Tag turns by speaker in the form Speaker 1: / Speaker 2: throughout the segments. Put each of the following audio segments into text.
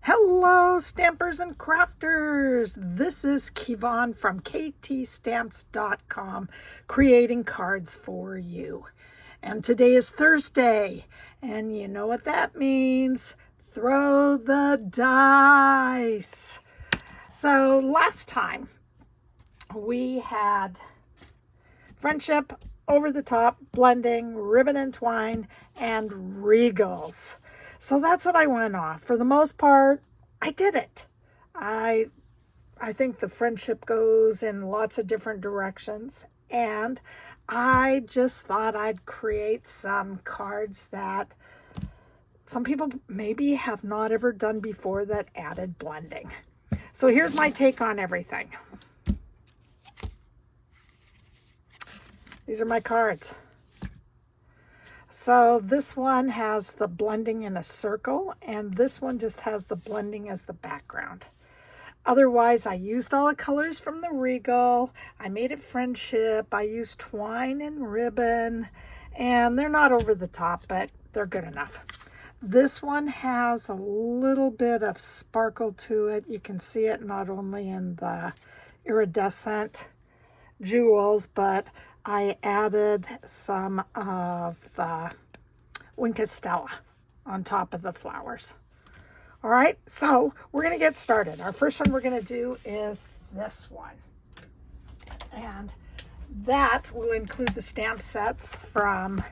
Speaker 1: Hello, stampers and crafters. This is Kevon from ktstamps.com, creating cards for you. And today is Thursday, and you know what that means. Throw the dice. So last time we had friendship, over the top, blending, ribbon and twine, and regals. So that's what I went off. For the most part, I did it. I think the friendship goes in lots of different directions. And I just thought I'd create some cards that some people maybe have not ever done before that added blending. So here's my take on everything. These are my cards. So this one has the blending in a circle, and this one just has the blending as the background. Otherwise, I used all the colors from the regal. I made it friendship. I used twine and ribbon, and they're not over the top, but they're good enough. This one has a little bit of sparkle to it. You can see it not only in the iridescent jewels, but I added some of the Stella on top of the flowers. All right, so we're going to get started. Our first one we're going to do is this one. And that will include the stamp sets from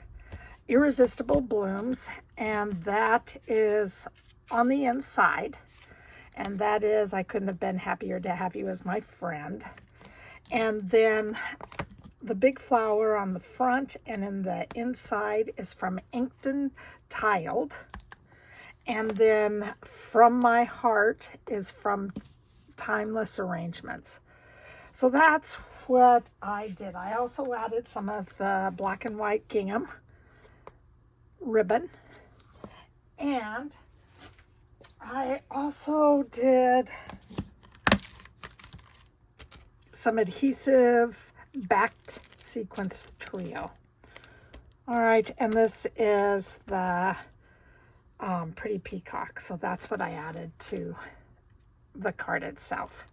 Speaker 1: Irresistible Blooms, and that is on the inside. And that is, I couldn't have been happier to have you as my friend. And then the big flower on the front and in the inside is from Inked and Tiled. And then From My Heart is from Timeless Arrangements. So that's what I did. I also added some of the black and white gingham ribbon. And I also did some Adhesive-Backed Sequins Trio. All right, and this is the Pretty Peacock, so that's what I added to the card itself.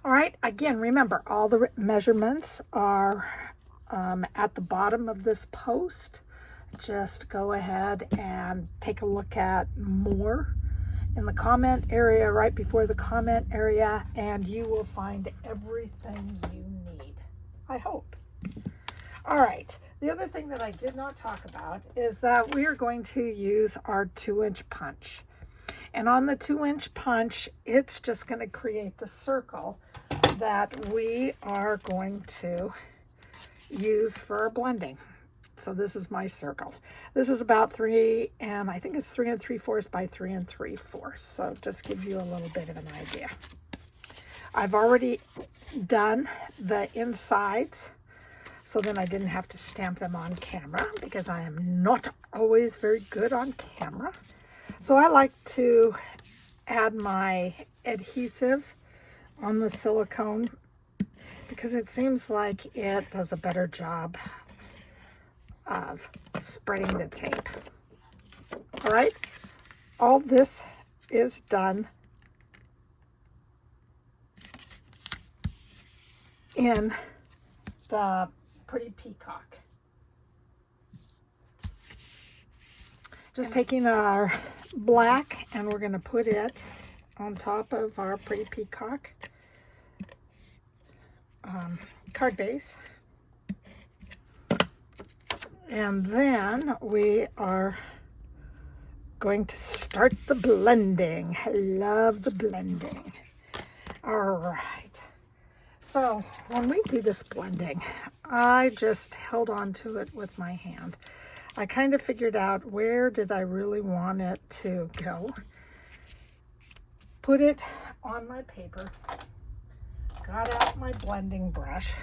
Speaker 1: All right, again, remember, all the measurements are at the bottom of this post. Just go ahead and take a look at more in the comment area, right before the comment area, and you will find everything you need, I hope. All right, the other thing that I did not talk about is that we are going to use our 2-inch punch. And on the 2-inch punch, it's just going to create the circle that we are going to use for our blending. So this is my circle. This is about 3 3/4 by 3 3/4. So just gives you a little bit of an idea. I've already done the insides, so then I didn't have to stamp them on camera because I am not always very good on camera. So I like to add my adhesive on the silicone because it seems like it does a better job of spreading the tape. All right, all this is done in the Pretty Peacock. Just taking our black and we're going to put it on top of our Pretty Peacock card base. And then we are going to start the blending. I love the blending. All right. So when we do this blending, I just held on to it with my hand. I kind of figured out where did I really want it to go. Put it on my paper. Got out my blending brush.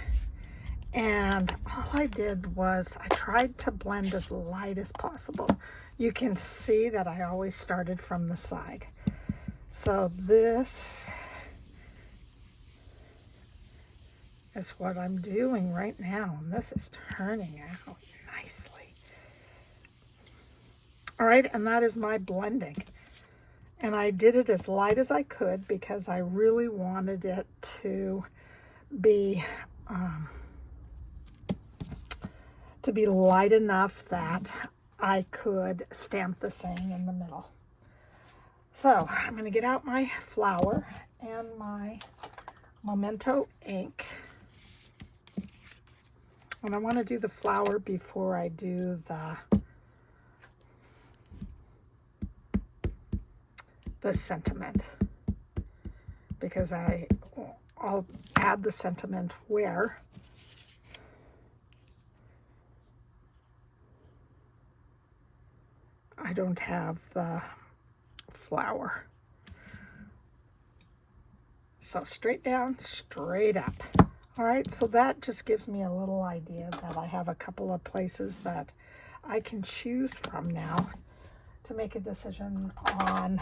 Speaker 1: And all I did was I tried to blend as light as possible. You can see that I always started from the side. So this is what I'm doing right now. And this is turning out nicely. All right, and that is my blending. And I did it as light as I could because I really wanted it to be light enough that I could stamp the saying in the middle. So I'm going to get out my flower and my Memento ink. And I want to do the flower before I do the sentiment, because I'll add the sentiment where I don't have the flower. So straight down, straight up. All right, so that just gives me a little idea that I have a couple of places that I can choose from now to make a decision on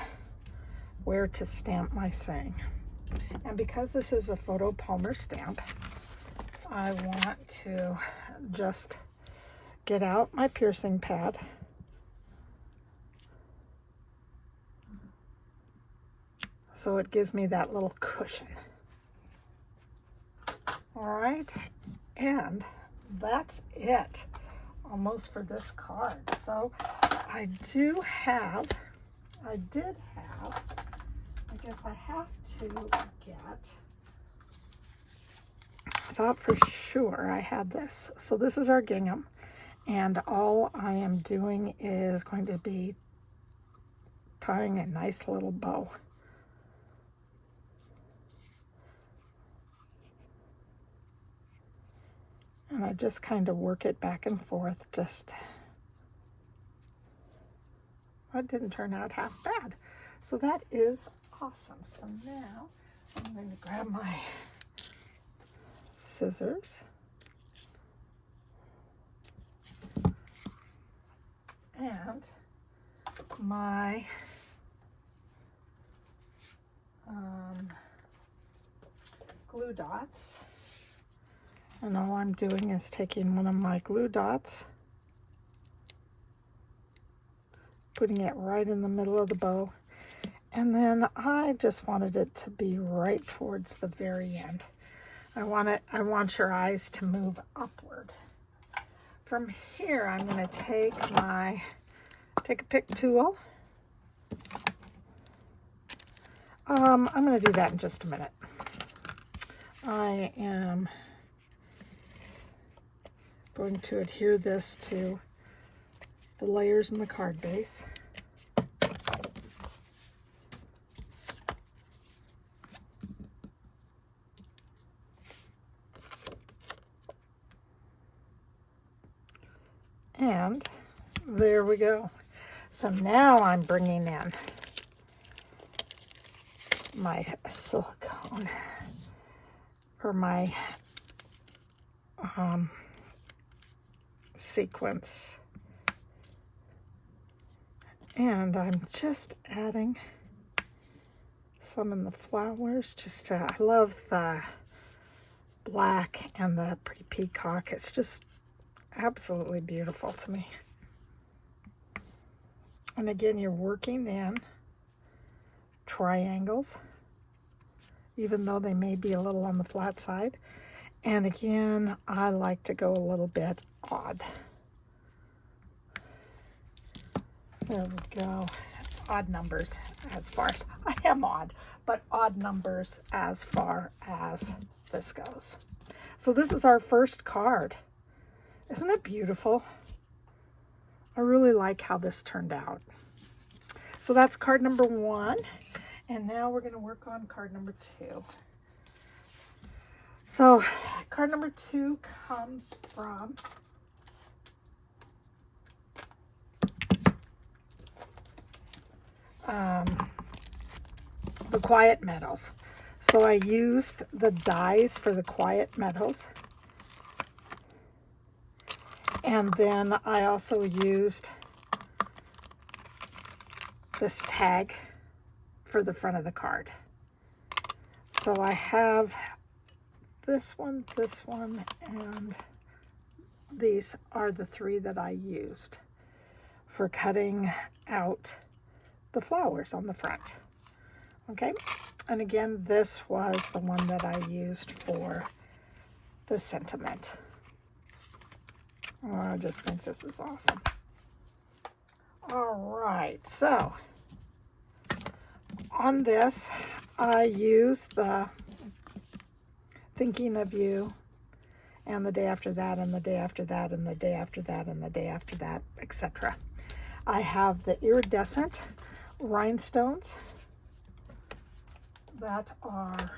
Speaker 1: where to stamp my saying. And because this is a photo Palmer stamp, I want to just get out my piercing pad. So it gives me that little cushion. All right, and that's it almost for this card. So I did have, I guess I have to get, I thought for sure I had this. So this is our gingham, and all I am doing is going to be tying a nice little bow. And I just kind of work it back and forth. Just, that didn't turn out half bad. So that is awesome. So now I'm going to grab my scissors and my glue dots. And all I'm doing is taking one of my glue dots, putting it right in the middle of the bow, and then I just wanted it to be right towards the very end. I want your eyes to move upward. From here, I'm going to take a pick tool. I'm going to do that in just a minute. I am going to adhere this to the layers in the card base. And there we go. So now I'm bringing in my silicone, or my sequins, and I'm just adding some in the flowers. I love the black and the pretty peacock. It's just absolutely beautiful to me. And again, you're working in triangles, even though they may be a little on the flat side. And again, I like to go a little bit odd. There we go. Odd numbers as far as, I am odd, but odd numbers as far as this goes. So this is our first card. Isn't it beautiful? I really like how this turned out. So that's card number 1. And now we're going to work on card number 2. So card number 2 comes from the Quiet Meadows. So I used the dies for the Quiet Meadows. And then I also used this tag for the front of the card. So I have this one, and these are the 3 that I used for cutting out the flowers on the front. Okay, and again, this was the one that I used for the sentiment. Oh, I just think this is awesome. All right, so on this, I use the Thinking of You, and the day after that, and the day after that, and the day after that, and the day after that, etc. I have the Iridescent Rhinestones that are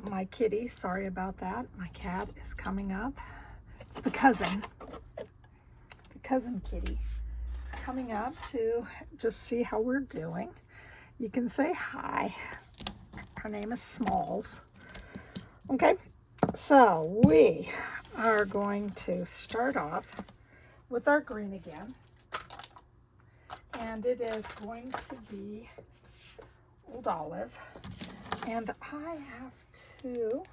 Speaker 1: my kitty. Sorry about that. My cat is coming up. It's the cousin kitty. It's coming up to just see how we're doing. You can say hi. Her name is Smalls. Okay, so we are going to start off with our green again. And it is going to be Old Olive. And I have to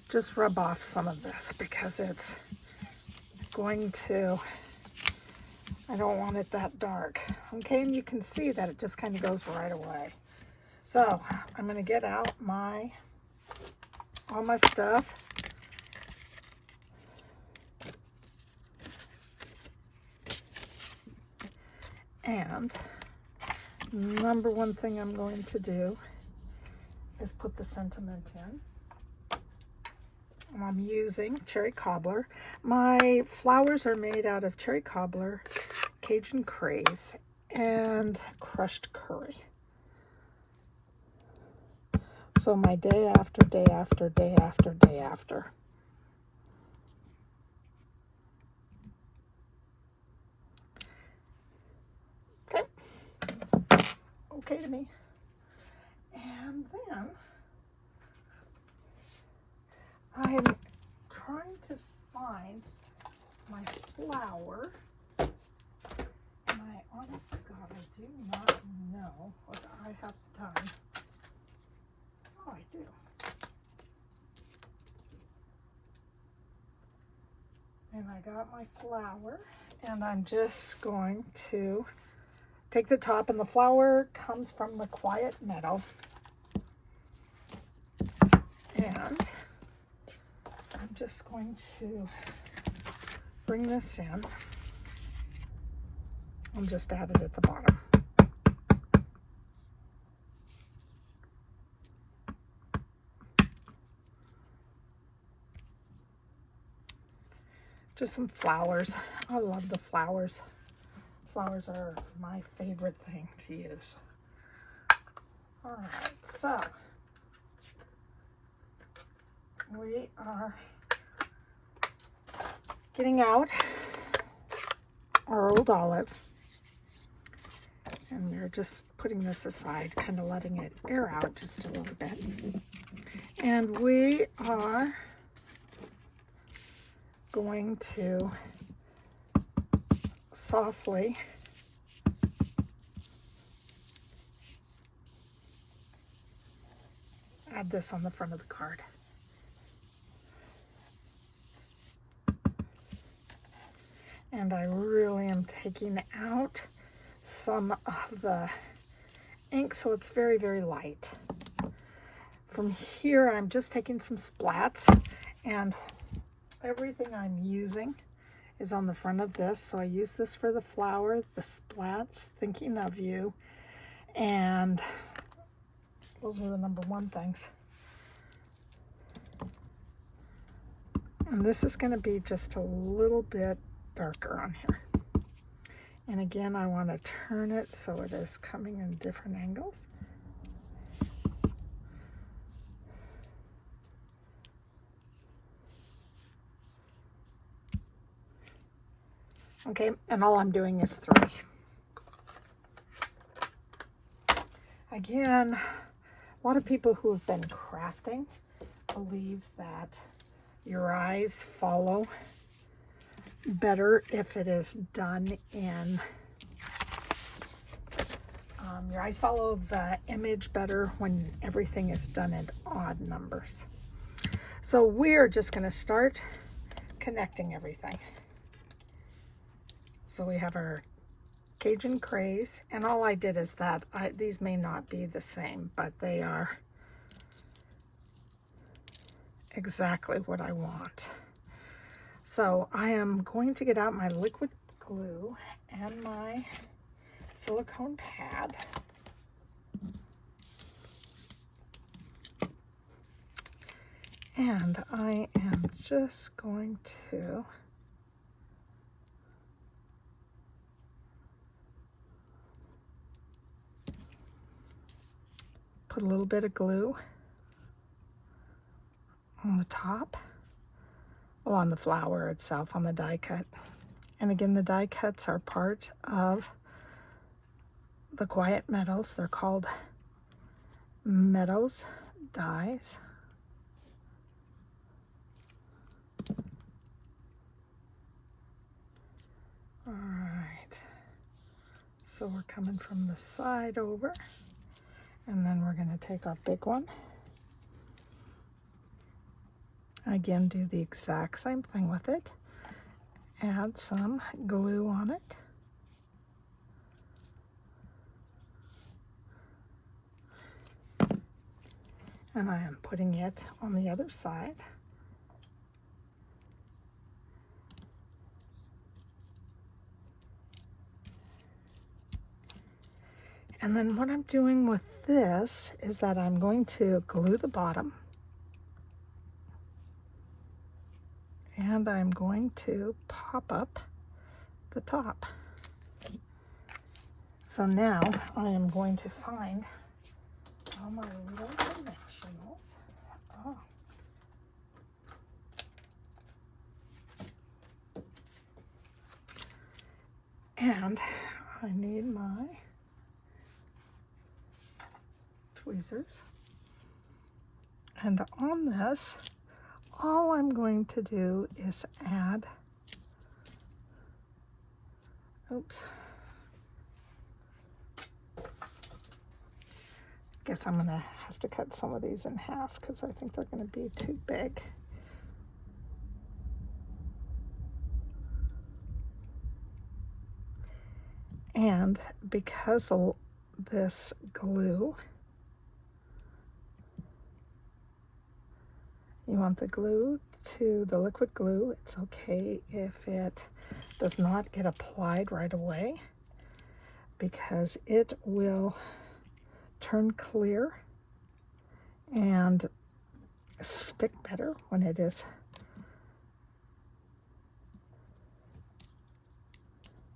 Speaker 1: just rub off some of this because it's going to, I don't want it that dark. Okay, and you can see that it just kind of goes right away. So I'm going to get out all my stuff. And number one thing I'm going to do is put the sentiment in. I'm using cherry cobbler. My flowers are made out of cherry cobbler, Cajun Craze, and crushed curry. So my day after day after day after day after. Okay. Okay to me. And then I'm trying to find my flower, and I honest to God, I do not know what I have done. Oh, I do. And I got my flower, and I'm just going to take the top, and the flower comes from the Quiet Meadow. And I'm just going to bring this in and just add it at the bottom. Just some flowers. I love the flowers. Flowers are my favorite thing to use. All right, so we are getting out our Old Olive, and we're just putting this aside, kind of letting it air out just a little bit. And we are going to softly add this on the front of the card. And I really am taking out some of the ink so it's very, very light. From here, I'm just taking some splats, and everything I'm using is on the front of this. So I use this for the flower, the splats, Thinking of You, and those are the number one things. And this is going to be just a little bit darker on here. And again, I want to turn it so it is coming in different angles. Okay, and all I'm doing is 3. Again, a lot of people who have been crafting believe that your eyes follow better if it is done in, your eyes follow the image better when everything is done in odd numbers. So we're just going to start connecting everything. So we have our Cajun Craze, and all I did is that these may not be the same, but they are exactly what I want. So I am going to get out my liquid glue and my silicone pad. And I am just going to put a little bit of glue on the top, well, on the flower itself, on the die cut. And again, the die cuts are part of the Quiet Meadows. They're called Meadows dies. All right, so we're coming from the side over, and then we're going to take our big one. Again, do the exact same thing with it. Add some glue on it. And I am putting it on the other side. And then what I'm doing with this is that I'm going to glue the bottom. And I'm going to pop up the top. So now I am going to find all my little dimensionals. Oh. And I need my tweezers. And on this, all I'm going to do is add, oops, guess I'm gonna have to cut some of these in half because I think they're gonna be too big. And because of this glue, you want the glue to the liquid glue. It's okay if it does not get applied right away because it will turn clear and stick better when it is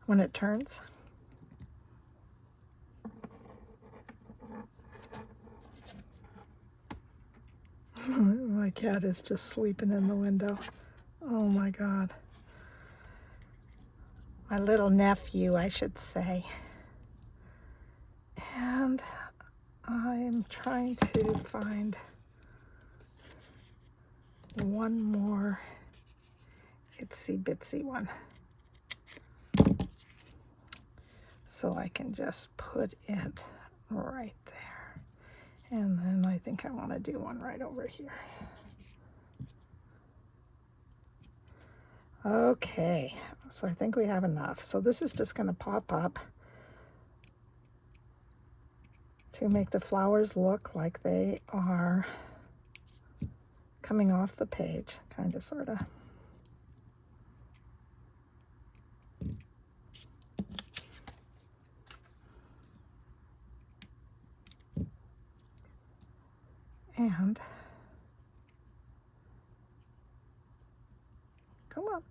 Speaker 1: when it turns. My cat is just sleeping in the window. Oh my God. My little nephew, I should say. And I'm trying to find one more itsy bitsy one. So I can just put it right there. And then I think I want to do one right over here. Okay, so I think we have enough. So this is just going to pop up to make the flowers look like they are coming off the page, kind of, sort of. And come on.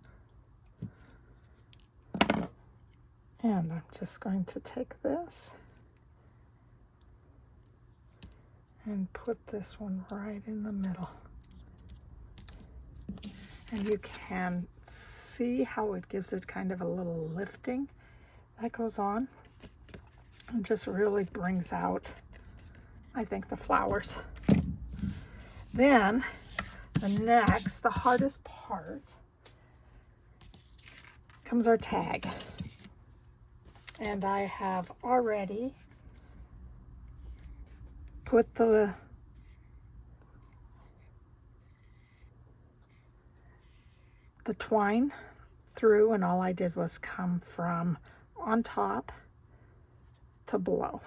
Speaker 1: And I'm just going to take this and put this one right in the middle. And you can see how it gives it kind of a little lifting that goes on. It just really brings out, I think, the flowers. Then the hardest part comes our tag. And I have already put the the twine through, and all I did was come from on top to below,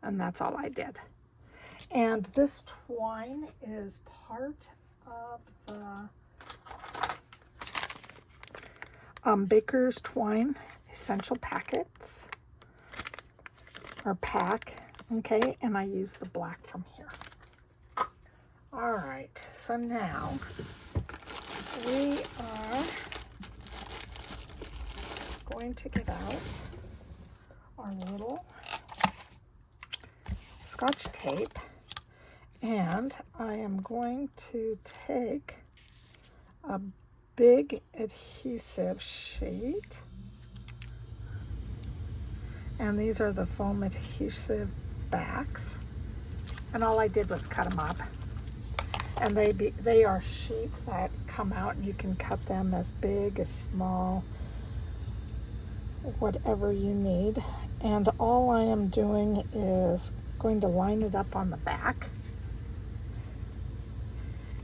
Speaker 1: and that's all I did. And this twine is part of the Baker's Twine Essential Packets, or pack, okay, and I use the black from here. All right, so now we are going to get out our little Scotch tape, and I am going to take a big adhesive sheet, and these are the foam adhesive backs, and all I did was cut them up, and they are sheets that come out, and you can cut them as big, as small, whatever you need. And all I am doing is going to line it up on the back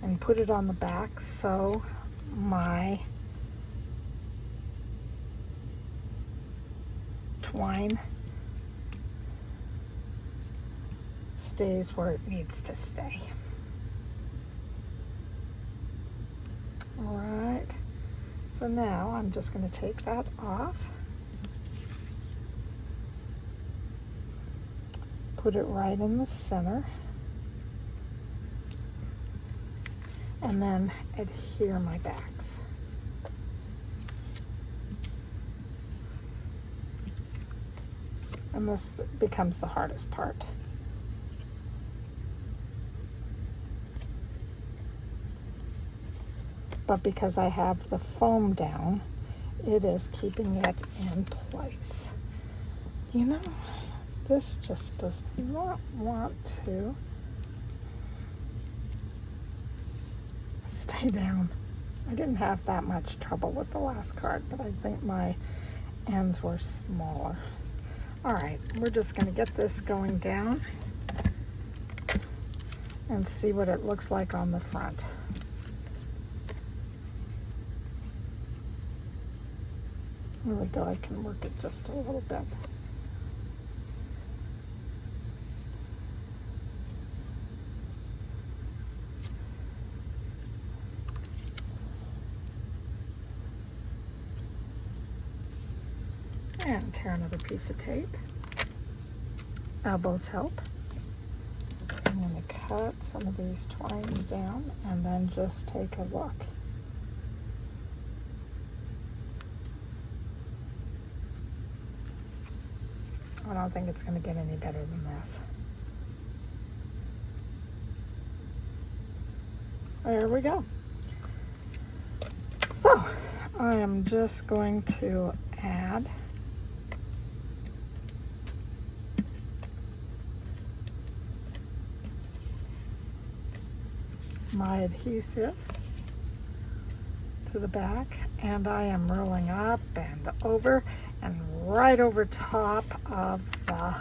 Speaker 1: and put it on the back so my twine stays where it needs to stay. All right, so now I'm just going to take that off, put it right in the center, and then adhere my backs. And this becomes the hardest part. But because I have the foam down, it is keeping it in place. You know, this just does not want to stay down. I didn't have that much trouble with the last card, but I think my ends were smaller. All right, we're just going to get this going down and see what it looks like on the front. There we go, I can work it just a little bit. And tear another piece of tape. Elbows help. I'm going to cut some of these twines down and then just take a look. I don't think it's going to get any better than this. There we go. So I am just going to add my adhesive to the back, and I am rolling up and over and right over top of the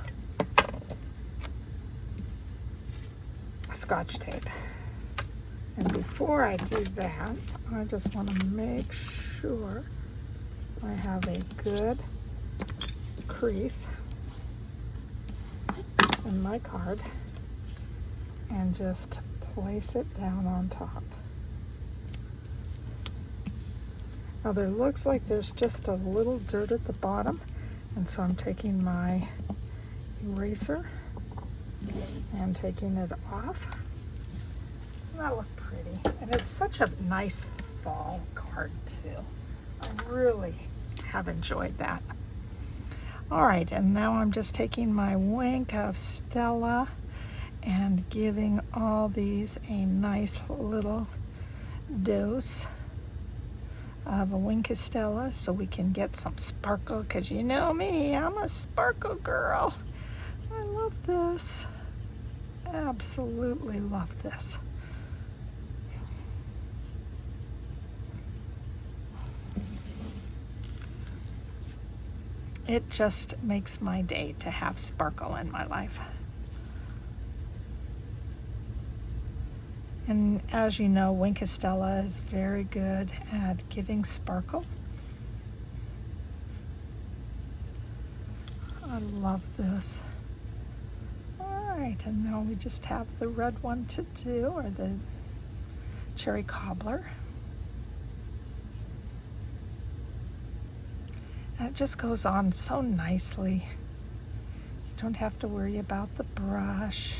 Speaker 1: Scotch tape. And before I do that, I just want to make sure I have a good crease in my card and just place it down on top. Now there looks like there's just a little dirt at the bottom, and so I'm taking my eraser and taking it off. Doesn't that look pretty? And it's such a nice fall card too. I really have enjoyed that. All right, and now I'm just taking my wink of Stella and giving all these a nice little dose of a wink of Stella so we can get some sparkle, because you know me, I'm a sparkle girl. I love this. Absolutely love this. It just makes my day to have sparkle in my life. And as you know, Wink Stella is very good at giving sparkle. I love this. All right, and now we just have the red one to do, or the cherry cobbler. And it just goes on so nicely. You don't have to worry about the brush.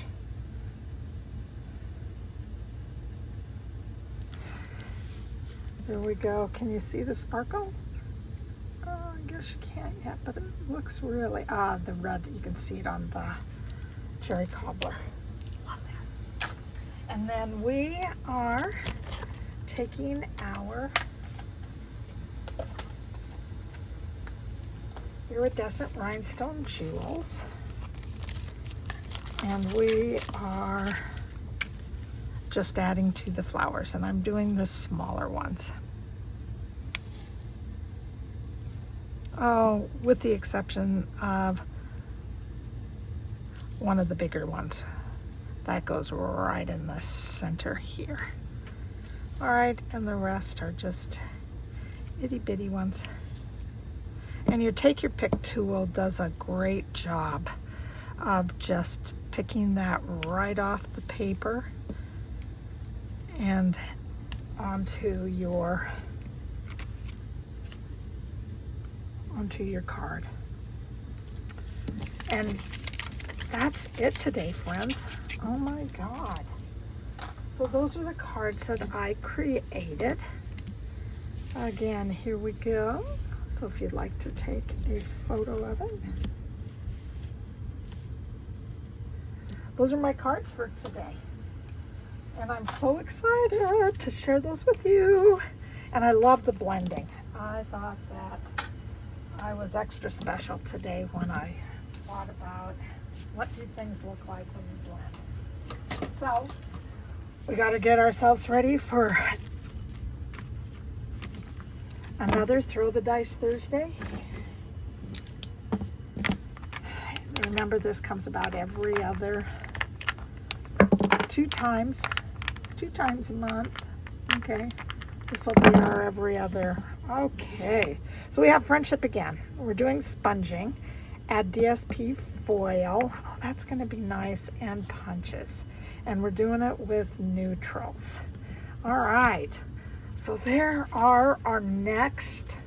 Speaker 1: There we go. Can you see the sparkle? Oh, I guess you can't yet, but it looks really, the red, you can see it on the cherry cobbler. Love that. And then we are taking our Iridescent Rhinestone Jewels, and we are just adding to the flowers, and I'm doing the smaller ones. Oh, with the exception of one of the bigger ones. That goes right in the center here. All right, and the rest are just itty bitty ones. And your Take Your Pick tool does a great job of just picking that right off the paper and onto your card. And that's it today, friends. Oh my God. So those are the cards that I created. Again, here we go. So if you'd like to take a photo of it. Those are my cards for today. And I'm so excited to share those with you. And I love the blending. I thought that I was extra special today when I thought about what do things look like when you blend. So we got to get ourselves ready for another Throw the Dice Thursday. Remember, this comes about every other two times a month. Okay, this will be our every other. Okay, so we have Friendship again. We're doing sponging. Add DSP foil. Oh, that's going to be nice, and punches. And we're doing it with neutrals. All right. So there are our next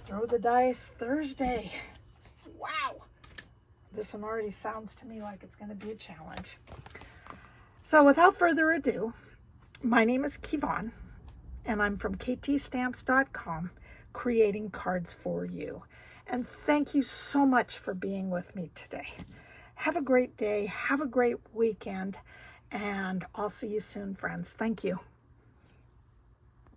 Speaker 1: Throw the Dice Thursday. Wow. This one already sounds to me like it's going to be a challenge. So without further ado, my name is Kevon, and I'm from ktstamps.com, creating cards for you. And thank you so much for being with me today. Have a great day. Have a great weekend. And I'll see you soon, friends. Thank you.